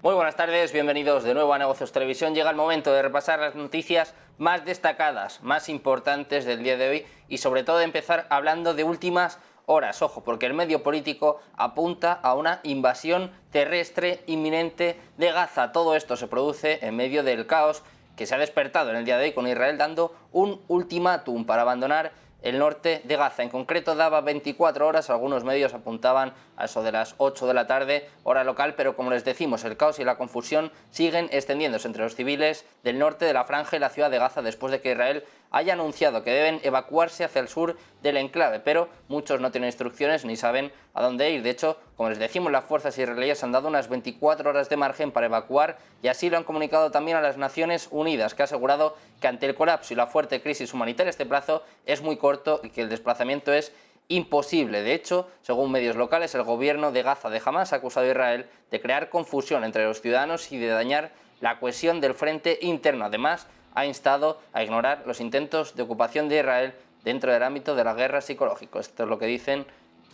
Muy buenas tardes, bienvenidos de nuevo a Negocios Televisión. Llega el momento de repasar las noticias más destacadas, más importantes del día de hoy y sobre todo de empezar hablando de últimas horas. Ojo, porque el medio político apunta a una invasión terrestre inminente de Gaza. Todo esto se produce en medio del caos que se ha despertado en el día de hoy con Israel dando un ultimátum para abandonar el norte de Gaza. En concreto daba 24 horas, algunos medios apuntaban a eso de las 8 de la tarde, hora local, pero como les decimos, el caos y la confusión siguen extendiéndose entre los civiles del norte de la franja y la ciudad de Gaza después de que Israel haya anunciado que deben evacuarse hacia el sur del enclave, pero muchos no tienen instrucciones ni saben a dónde ir. De hecho, como les decimos, las fuerzas israelíes han dado unas 24 horas de margen para evacuar y así lo han comunicado también a las Naciones Unidas, que ha asegurado que ante el colapso y la fuerte crisis humanitaria este plazo es muy corto y que el desplazamiento es imposible. De hecho, según medios locales, el gobierno de Gaza de Hamás ha acusado a Israel de crear confusión entre los ciudadanos y de dañar la cohesión del frente interno. Además, ha instado a ignorar los intentos de ocupación de Israel dentro del ámbito de la guerra psicológica. Esto es lo que dicen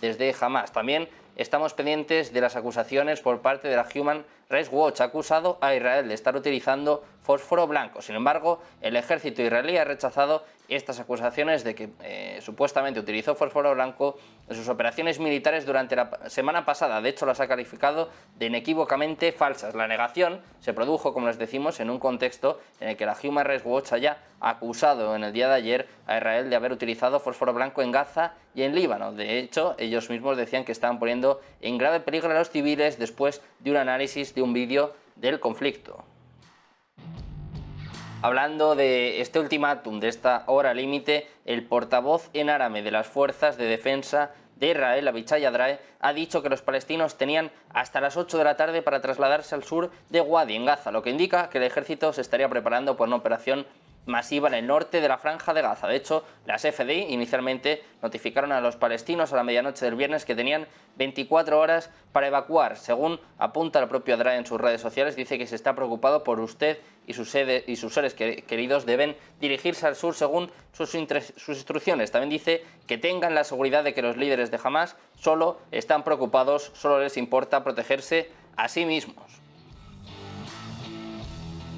desde Hamás. También estamos pendientes de las acusaciones por parte de la Human Rights Watch. Ha acusado a Israel de estar utilizando fósforo blanco. Sin embargo, el ejército israelí ha rechazado estas acusaciones de que supuestamente utilizó fósforo blanco en sus operaciones militares durante la semana pasada. De hecho, las ha calificado de inequívocamente falsas. La negación se produjo, como les decimos, en un contexto en el que la Human Rights Watch haya acusado en el día de ayer a Israel de haber utilizado fósforo blanco en Gaza y en Líbano. De hecho, ellos mismos decían que estaban poniendo en grave peligro a los civiles después de un análisis de un vídeo del conflicto. Hablando de este ultimátum, de esta hora límite, el portavoz en árabe de las fuerzas de defensa de Israel, Avichai Adrae, ha dicho que los palestinos tenían hasta las 8 de la tarde para trasladarse al sur de Wadi, en Gaza, lo que indica que el ejército se estaría preparando por una operación masiva en el norte de la franja de Gaza. De hecho, las FDI inicialmente notificaron a los palestinos a la medianoche del viernes que tenían 24 horas para evacuar. Según apunta el propio Adrae en sus redes sociales, dice que se está preocupado por usted y sus seres queridos deben dirigirse al sur según sus instrucciones. También dice que tengan la seguridad de que los líderes de Hamás solo están preocupados, solo les importa protegerse a sí mismos.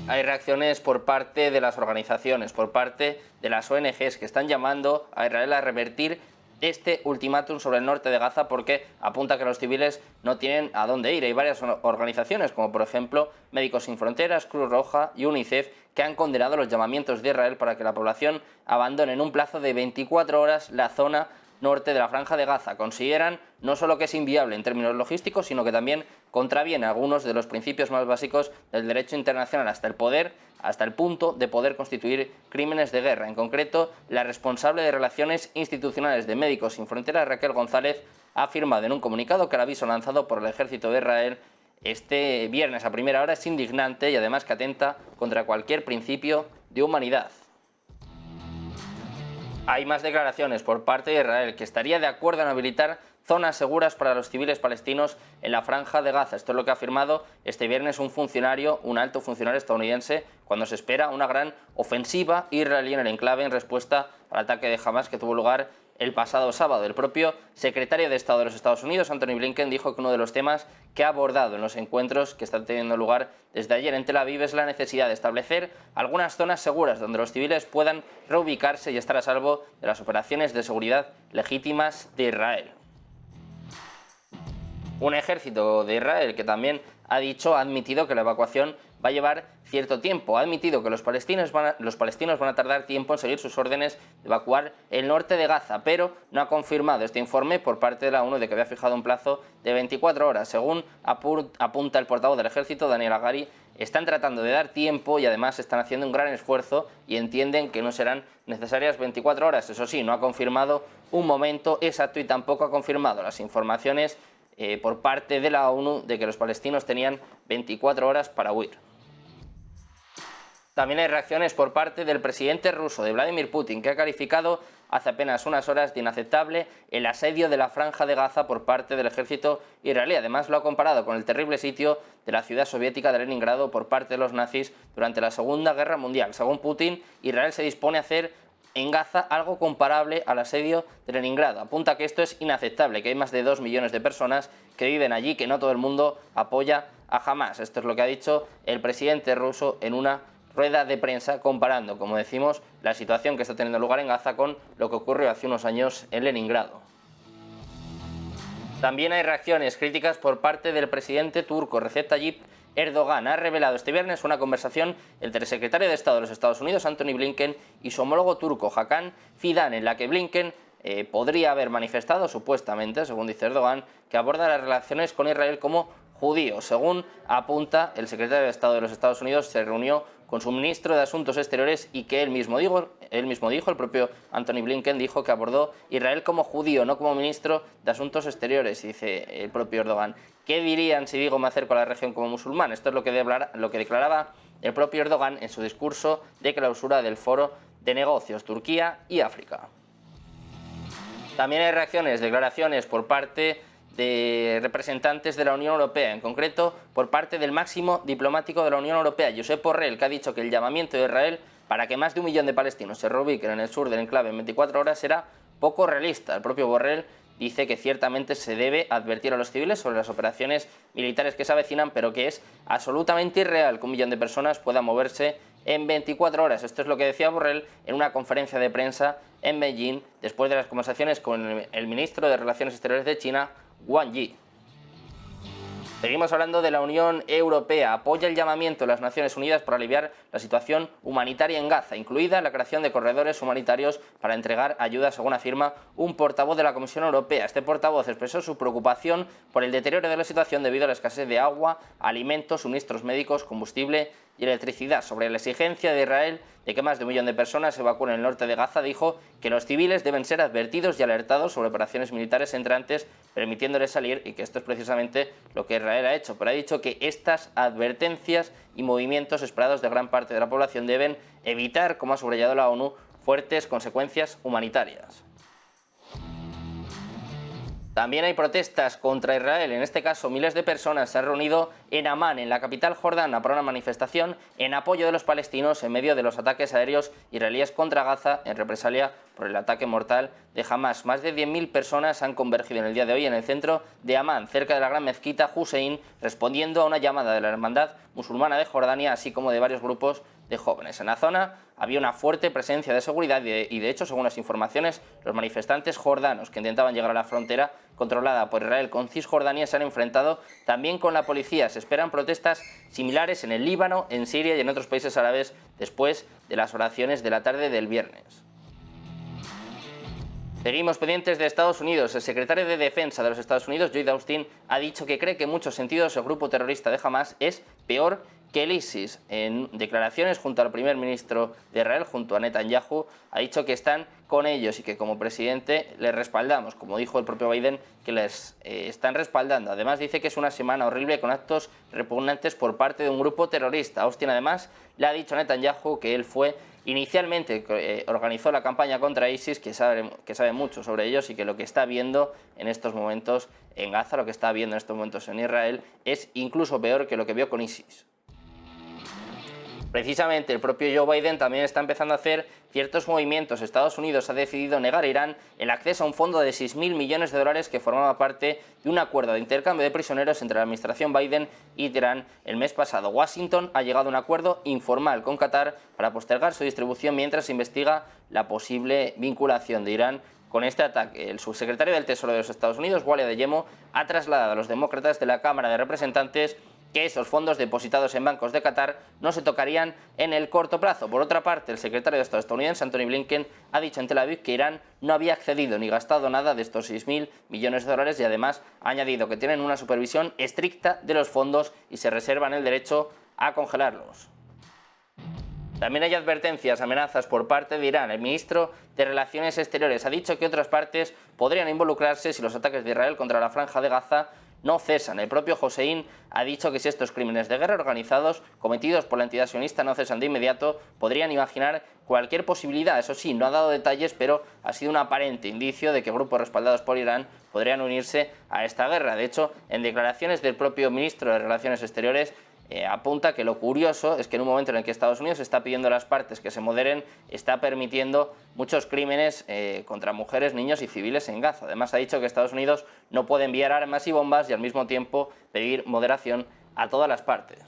Hay reacciones por parte de las organizaciones, por parte de las ONGs que están llamando a Israel a revertir este ultimátum sobre el norte de Gaza porque apunta que los civiles no tienen a dónde ir. Hay varias organizaciones, como por ejemplo Médicos Sin Fronteras, Cruz Roja y UNICEF, que han condenado los llamamientos de Israel para que la población abandone en un plazo de 24 horas la zona norte de la franja de Gaza. Consideran no solo que es inviable en términos logísticos, sino que también contraviene algunos de los principios más básicos del derecho internacional, hasta el punto de poder constituir crímenes de guerra. En concreto, la responsable de Relaciones Institucionales de Médicos Sin Fronteras, Raquel González, ha afirmado en un comunicado que el aviso lanzado por el ejército de Israel este viernes a primera hora es indignante y además que atenta contra cualquier principio de humanidad. Hay más declaraciones por parte de Israel, que estaría de acuerdo en habilitar zonas seguras para los civiles palestinos en la franja de Gaza. Esto es lo que ha afirmado este viernes un alto funcionario estadounidense, cuando se espera una gran ofensiva israelí en el enclave en respuesta al ataque de Hamás que tuvo lugar el pasado sábado. El propio secretario de Estado de los Estados Unidos, Antony Blinken, dijo que uno de los temas que ha abordado en los encuentros que están teniendo lugar desde ayer en Tel Aviv es la necesidad de establecer algunas zonas seguras donde los civiles puedan reubicarse y estar a salvo de las operaciones de seguridad legítimas de Israel. Un ejército de Israel que también ha admitido que la evacuación va a llevar cierto tiempo. Ha admitido que los palestinos van a tardar tiempo en seguir sus órdenes de evacuar el norte de Gaza, pero no ha confirmado este informe por parte de la ONU de que había fijado un plazo de 24 horas. Según apunta el portavoz del ejército, Daniel Hagari, están tratando de dar tiempo y además están haciendo un gran esfuerzo y entienden que no serán necesarias 24 horas. Eso sí, no ha confirmado un momento exacto y tampoco ha confirmado las informaciones por parte de la ONU de que los palestinos tenían 24 horas para huir. También hay reacciones por parte del presidente ruso, de Vladimir Putin, que ha calificado hace apenas unas horas de inaceptable el asedio de la franja de Gaza por parte del ejército israelí. Además, lo ha comparado con el terrible sitio de la ciudad soviética de Leningrado por parte de los nazis durante la Segunda Guerra Mundial. Según Putin, Israel se dispone a hacer en Gaza algo comparable al asedio de Leningrado. Apunta que esto es inaceptable, que hay más de 2 millones de personas que viven allí, que no todo el mundo apoya a Hamás. Esto es lo que ha dicho el presidente ruso en una rueda de prensa comparando, como decimos, la situación que está teniendo lugar en Gaza con lo que ocurrió hace unos años en Leningrado. También hay reacciones críticas por parte del presidente turco Recep Tayyip Erdogan. Ha revelado este viernes una conversación entre el secretario de Estado de los Estados Unidos, Antony Blinken, y su homólogo turco, Hakan Fidan, en la que Blinken podría haber manifestado, supuestamente, según dice Erdogan, que aborda las relaciones con Israel como judío. Según apunta, el secretario de Estado de los Estados Unidos se reunió con su ministro de Asuntos Exteriores y que él mismo dijo, el propio Antony Blinken dijo que abordó Israel como judío, no como ministro de Asuntos Exteriores, y dice el propio Erdogan. ¿Qué dirían si digo me acerco a la región como musulmán? Esto es lo que declaraba el propio Erdogan en su discurso de clausura del Foro de Negocios Turquía y África. También hay reacciones, declaraciones por parte de representantes de la Unión Europea, en concreto por parte del máximo diplomático de la Unión Europea, Josep Borrell, que ha dicho que el llamamiento de Israel para que más de 1 millón de palestinos se reubiquen en el sur del enclave en 24 horas será poco realista. El propio Borrell dice que ciertamente se debe advertir a los civiles sobre las operaciones militares que se avecinan, pero que es absolutamente irreal que 1 millón de personas puedan moverse en 24 horas. Esto es lo que decía Borrell en una conferencia de prensa en Beijing después de las conversaciones con el ministro de Relaciones Exteriores de China, Wang Yi. Seguimos hablando de la Unión Europea. Apoya el llamamiento de las Naciones Unidas para aliviar la situación humanitaria en Gaza, incluida la creación de corredores humanitarios para entregar ayuda, según afirma un portavoz de la Comisión Europea. Este portavoz expresó su preocupación por el deterioro de la situación debido a la escasez de agua, alimentos, suministros médicos, combustible y electricidad. Sobre la exigencia de Israel de que más de 1 millón de personas se evacúen en el norte de Gaza, dijo que los civiles deben ser advertidos y alertados sobre operaciones militares entrantes, permitiéndoles salir, y que esto es precisamente lo que Israel ha hecho. Pero ha dicho que estas advertencias y movimientos esperados de gran parte de la población deben evitar, como ha subrayado la ONU, fuertes consecuencias humanitarias. También hay protestas contra Israel. En este caso, miles de personas se han reunido en Amán, en la capital jordana, para una manifestación en apoyo de los palestinos en medio de los ataques aéreos israelíes contra Gaza en represalia por el ataque mortal de Hamás. Más de 10.000 personas han convergido en el día de hoy en el centro de Amán, cerca de la gran mezquita Hussein, respondiendo a una llamada de la Hermandad Musulmana de Jordania, así como de varios grupos de jóvenes. En la zona había una fuerte presencia de seguridad y de hecho, según las informaciones, los manifestantes jordanos que intentaban llegar a la frontera controlada por Israel con Cisjordania se han enfrentado también con la policía. Se esperan protestas similares en el Líbano, en Siria y en otros países árabes después de las oraciones de la tarde del viernes. Seguimos pendientes de Estados Unidos. El secretario de Defensa de los Estados Unidos, Lloyd Austin, ha dicho que cree que en muchos sentidos el grupo terrorista de Hamás es peor que el ISIS. En declaraciones junto al primer ministro de Israel, junto a Netanyahu, ha dicho que están con ellos y que como presidente les respaldamos, como dijo el propio Biden, que les están respaldando. Además dice que es una semana horrible con actos repugnantes por parte de un grupo terrorista. Austin además le ha dicho a Netanyahu que él fue inicialmente organizó la campaña contra ISIS, que sabe mucho sobre ellos y que lo que está viendo en estos momentos en Gaza, lo que está viendo en estos momentos en Israel, es incluso peor que lo que vio con ISIS. Precisamente el propio Joe Biden también está empezando a hacer ciertos movimientos. Estados Unidos ha decidido negar a Irán el acceso a un fondo de 6.000 millones de dólares que formaba parte de un acuerdo de intercambio de prisioneros entre la administración Biden y Teherán el mes pasado. Washington ha llegado a un acuerdo informal con Qatar para postergar su distribución mientras se investiga la posible vinculación de Irán con este ataque. El subsecretario del Tesoro de los Estados Unidos, Wally Adeyemo, ha trasladado a los demócratas de la Cámara de Representantes que esos fondos depositados en bancos de Qatar no se tocarían en el corto plazo. Por otra parte, el secretario de Estado estadounidense, Antony Blinken, ha dicho en Tel Aviv que Irán no había accedido ni gastado nada de estos 6.000 millones de dólares y además ha añadido que tienen una supervisión estricta de los fondos y se reservan el derecho a congelarlos. También hay advertencias, amenazas por parte de Irán. El ministro de Relaciones Exteriores ha dicho que otras partes podrían involucrarse si los ataques de Israel contra la Franja de Gaza no cesan. El propio Hossein ha dicho que si estos crímenes de guerra organizados cometidos por la entidad sionista no cesan de inmediato, podrían imaginar cualquier posibilidad. Eso sí, no ha dado detalles, pero ha sido un aparente indicio de que grupos respaldados por Irán podrían unirse a esta guerra. De hecho, en declaraciones del propio ministro de Relaciones Exteriores, apunta que lo curioso es que en un momento en el que Estados Unidos está pidiendo a las partes que se moderen, está permitiendo muchos crímenes contra mujeres, niños y civiles en Gaza. Además ha dicho que Estados Unidos no puede enviar armas y bombas y al mismo tiempo pedir moderación a todas las partes.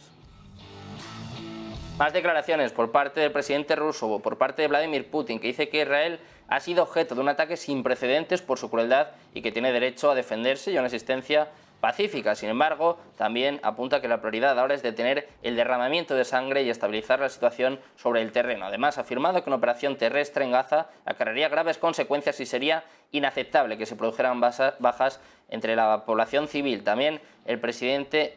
Más declaraciones por parte del presidente ruso o por parte de Vladimir Putin, que dice que Israel ha sido objeto de un ataque sin precedentes por su crueldad y que tiene derecho a defenderse y a una existencia pacífica. Sin embargo, también apunta que la prioridad ahora es detener el derramamiento de sangre y estabilizar la situación sobre el terreno. Además, ha afirmado que una operación terrestre en Gaza acarrearía graves consecuencias y sería inaceptable que se produjeran bajas entre la población civil. También el presidente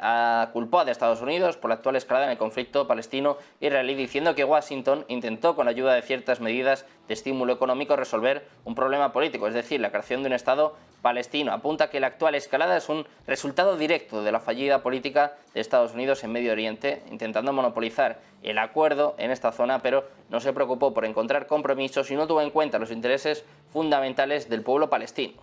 culpó a Estados Unidos por la actual escalada en el conflicto palestino-israelí, diciendo que Washington intentó, con la ayuda de ciertas medidas de estímulo económico, resolver un problema político, es decir, la creación de un Estado palestino. Apunta que la actual escalada es un resultado directo de la fallida política de Estados Unidos en Medio Oriente, intentando monopolizar el acuerdo en esta zona, pero no se preocupó por encontrar compromisos y no tuvo en cuenta los intereses fundamentales del pueblo palestino.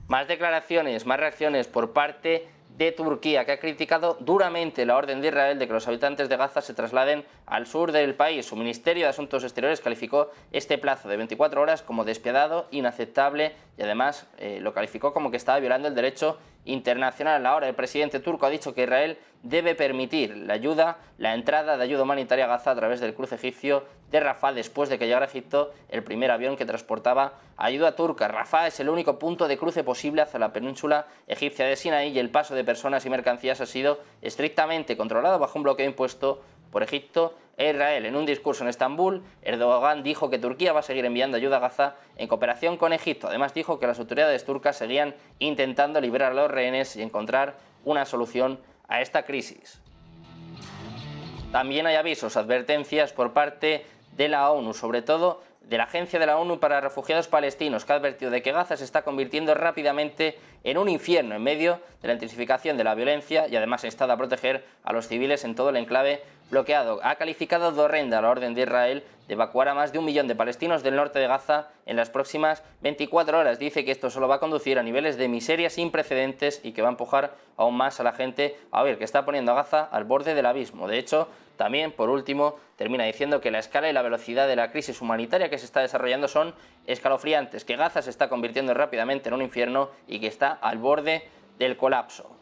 Más declaraciones, más reacciones por parte de Turquía, que ha criticado duramente la orden de Israel de que los habitantes de Gaza se trasladen al sur del país. Su Ministerio de Asuntos Exteriores calificó este plazo de 24 horas como despiadado, inaceptable y además lo calificó como que estaba violando el derecho internacional. Ahora el presidente turco ha dicho que Israel debe permitir la entrada de ayuda humanitaria a Gaza a través del cruce egipcio de Rafah después de que llegara a Egipto el primer avión que transportaba ayuda turca. Rafah es el único punto de cruce posible hacia la península egipcia de Sinaí y el paso de personas y mercancías ha sido estrictamente controlado bajo un bloqueo impuesto por Egipto e Israel. En un discurso en Estambul, Erdogan dijo que Turquía va a seguir enviando ayuda a Gaza en cooperación con Egipto. Además dijo que las autoridades turcas seguían intentando liberar a los rehenes y encontrar una solución a esta crisis. También hay avisos, advertencias por parte de la ONU, sobre todo de la Agencia de la ONU para Refugiados Palestinos, que ha advertido de que Gaza se está convirtiendo rápidamente en un infierno en medio de la intensificación de la violencia y además está a proteger a los civiles en todo el enclave bloqueado. Ha calificado de horrenda la orden de Israel de evacuar a más de 1 millón de palestinos del norte de Gaza en las próximas 24 horas. Dice que esto solo va a conducir a niveles de miseria sin precedentes y que va a empujar aún más a la gente a ver que está poniendo a Gaza al borde del abismo. De hecho, también, por último, termina diciendo que la escala y la velocidad de la crisis humanitaria que se está desarrollando son escalofriantes, que Gaza se está convirtiendo rápidamente en un infierno y que está al borde del colapso.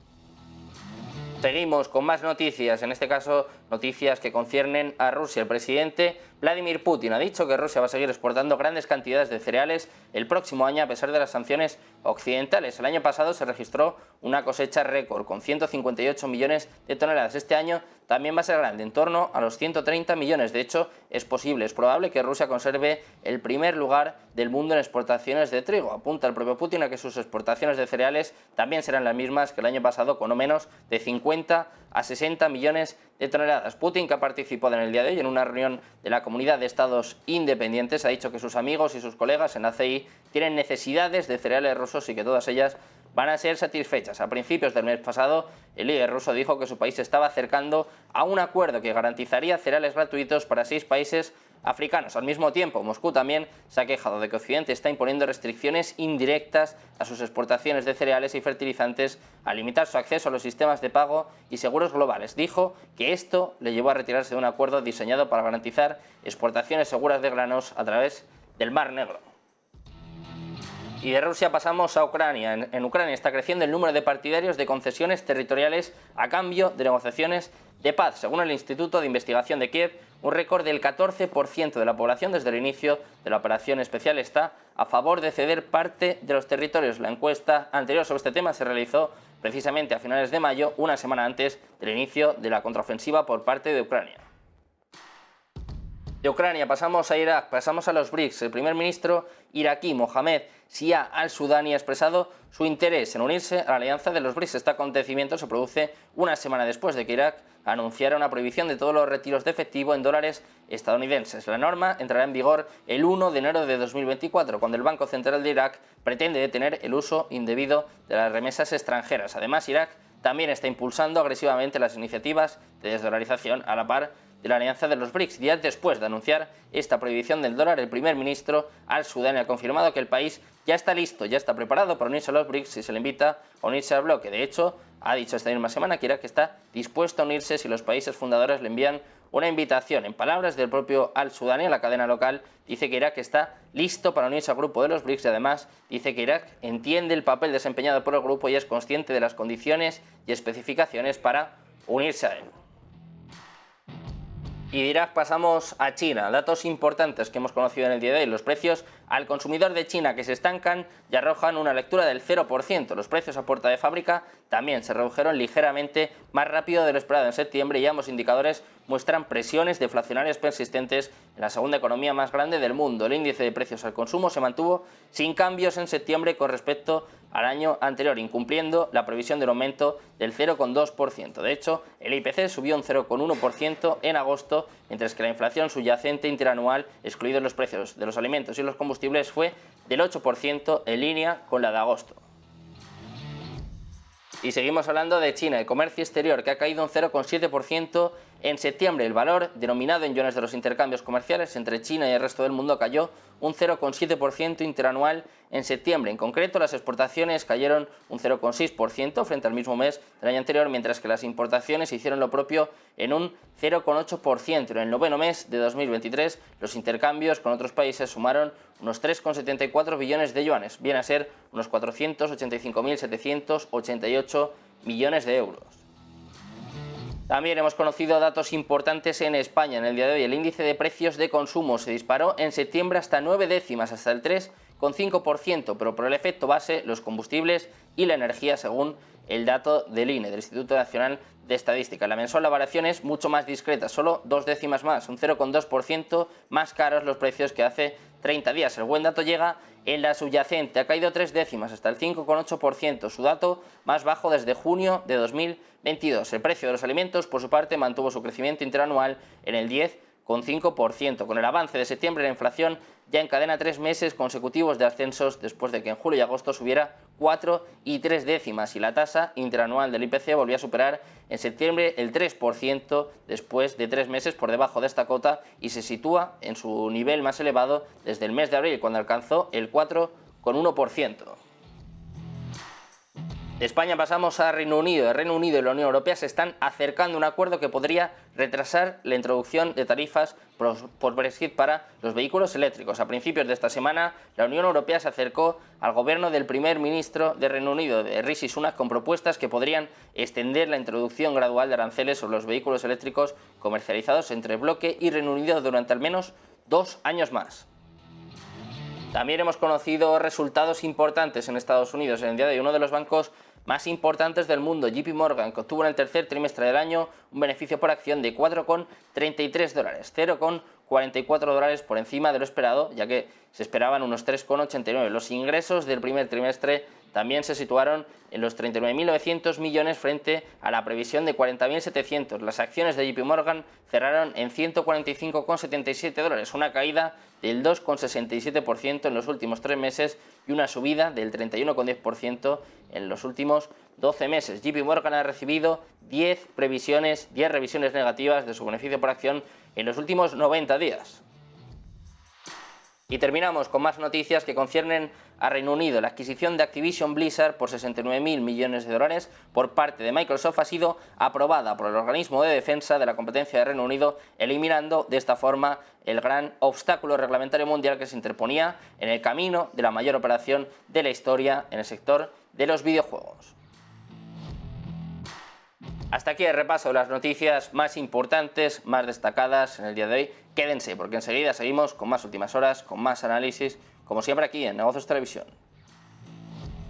Seguimos con más noticias, en este caso noticias que conciernen a Rusia. El presidente Vladimir Putin ha dicho que Rusia va a seguir exportando grandes cantidades de cereales el próximo año a pesar de las sanciones occidentales. El año pasado se registró una cosecha récord con 158 millones de toneladas. Este año también va a ser grande, en torno a los 130 millones. De hecho, es probable que Rusia conserve el primer lugar del mundo en exportaciones de trigo. Apunta el propio Putin a que sus exportaciones de cereales también serán las mismas que el año pasado, con no menos de 50 a 60 millones de toneladas. Putin, que ha participado en el día de hoy en una reunión de la Comunidad de Estados Independientes, ha dicho que sus amigos y sus colegas en la CI tienen necesidades de cereales rusos y que todas ellas van a ser satisfechas. A principios del mes pasado, el líder ruso dijo que su país se estaba acercando a un acuerdo que garantizaría cereales gratuitos para 6 países africanos. Al mismo tiempo, Moscú también se ha quejado de que Occidente está imponiendo restricciones indirectas a sus exportaciones de cereales y fertilizantes al limitar su acceso a los sistemas de pago y seguros globales. Dijo que esto le llevó a retirarse de un acuerdo diseñado para garantizar exportaciones seguras de granos a través del Mar Negro. Y de Rusia pasamos a Ucrania. En Ucrania está creciendo el número de partidarios de concesiones territoriales a cambio de negociaciones de paz. Según el Instituto de Investigación de Kiev, un récord del 14% de la población desde el inicio de la operación especial está a favor de ceder parte de los territorios. La encuesta anterior sobre este tema se realizó precisamente a finales de mayo, una semana antes del inicio de la contraofensiva por parte de Ucrania. De Ucrania pasamos a Irak, pasamos a los BRICS. El primer ministro iraquí Mohamed Shia al-Sudani ha expresado su interés en unirse a la alianza de los BRICS. Este acontecimiento se produce una semana después de que Irak anunciara una prohibición de todos los retiros de efectivo en dólares estadounidenses. La norma entrará en vigor el 1 de enero de 2024, cuando el Banco Central de Irak pretende detener el uso indebido de las remesas extranjeras. Además, Irak también está impulsando agresivamente las iniciativas de desdolarización a la par de la alianza de los BRICS. Días después de anunciar esta prohibición del dólar, el primer ministro al-Sudani ha confirmado que el país ya está listo, ya está preparado para unirse a los BRICS si se le invita a unirse al bloque. De hecho, ha dicho esta misma semana que Irak está dispuesto a unirse si los países fundadores le envían una invitación. En palabras del propio Al Sudani, la cadena local, dice que Irak está listo para unirse al grupo de los BRICS y además dice que Irak entiende el papel desempeñado por el grupo y es consciente de las condiciones y especificaciones para unirse a él. Y de Irak pasamos a China. Datos importantes que hemos conocido en el día de hoy. Los precios al consumidor de China que se estancan y arrojan una lectura del 0%. Los precios a puerta de fábrica también se redujeron ligeramente más rápido de lo esperado en septiembre y ambos indicadores muestran presiones deflacionarias persistentes en la segunda economía más grande del mundo. El índice de precios al consumo se mantuvo sin cambios en septiembre con respecto al año anterior, incumpliendo la previsión del aumento del 0,2%. De hecho, el IPC subió un 0,1% en agosto, mientras que la inflación subyacente interanual, excluidos los precios de los alimentos y los combustibles, fue del 8% en línea con la de agosto. Y seguimos hablando de China, el comercio exterior que ha caído un 0,7% en septiembre. El valor denominado en yuanes de los intercambios comerciales entre China y el resto del mundo cayó un 0,7% interanual en septiembre. En concreto, las exportaciones cayeron un 0,6% frente al mismo mes del año anterior, mientras que las importaciones hicieron lo propio en un 0,8%. En el noveno mes de 2023, los intercambios con otros países sumaron unos 3,74 billones de yuanes, viene a ser unos 485.788 millones de euros. También hemos conocido datos importantes en España en el día de hoy. El índice de precios de consumo se disparó en septiembre hasta 9 décimas, hasta el 3,5%, pero por el efecto base, los combustibles y la energía, según el dato del INE, del Instituto Nacional de Estadística. La mensual la variación es mucho más discreta, solo 2 décimas más, un 0,2% más caros los precios que hace 30 días. El buen dato llega en la subyacente, ha caído 3 décimas hasta el 5,8%, su dato más bajo desde junio de 2022. El precio de los alimentos, por su parte, mantuvo su crecimiento interanual en el 10,5%. Con el avance de septiembre, la inflación ya encadena 3 meses consecutivos de ascensos después de que en julio y agosto subiera 4 y 3 décimas y la tasa interanual del IPC volvió a superar en septiembre el 3% después de 3 meses por debajo de esta cota y se sitúa en su nivel más elevado desde el mes de abril, cuando alcanzó el 4,1%. De España pasamos a Reino Unido. El Reino Unido y la Unión Europea se están acercando a un acuerdo que podría retrasar la introducción de tarifas por Brexit para los vehículos eléctricos. A principios de esta semana, la Unión Europea se acercó al gobierno del primer ministro de Reino Unido, de Rishi Sunak, con propuestas que podrían extender la introducción gradual de aranceles sobre los vehículos eléctricos comercializados entre bloque y Reino Unido durante al menos 2 años más. También hemos conocido resultados importantes en Estados Unidos. En el día de hoy, uno de los bancos más importantes del mundo, JP Morgan, que obtuvo en el tercer trimestre del año un beneficio por acción de $4,33, 0,44 dólares por encima de lo esperado, ya que se esperaban unos 3,89. Los ingresos del primer trimestre también se situaron en los 39.900 millones frente a la previsión de 40.700. Las acciones de JP Morgan cerraron en 145,77 dólares, una caída del 2,67% en los últimos 3 meses y una subida del 31,10% en los últimos 12 meses. JP Morgan ha recibido 10 revisiones negativas de su beneficio por acción en los últimos 90 días. Y terminamos con más noticias que conciernen a Reino Unido. La adquisición de Activision Blizzard por 69.000 millones de dólares por parte de Microsoft ha sido aprobada por el organismo de defensa de la competencia de Reino Unido, eliminando de esta forma el gran obstáculo reglamentario mundial que se interponía en el camino de la mayor operación de la historia en el sector de los videojuegos. Hasta aquí el repaso de las noticias más importantes, más destacadas en el día de hoy. Quédense porque enseguida seguimos con más últimas horas, con más análisis, como siempre aquí en Negocios Televisión.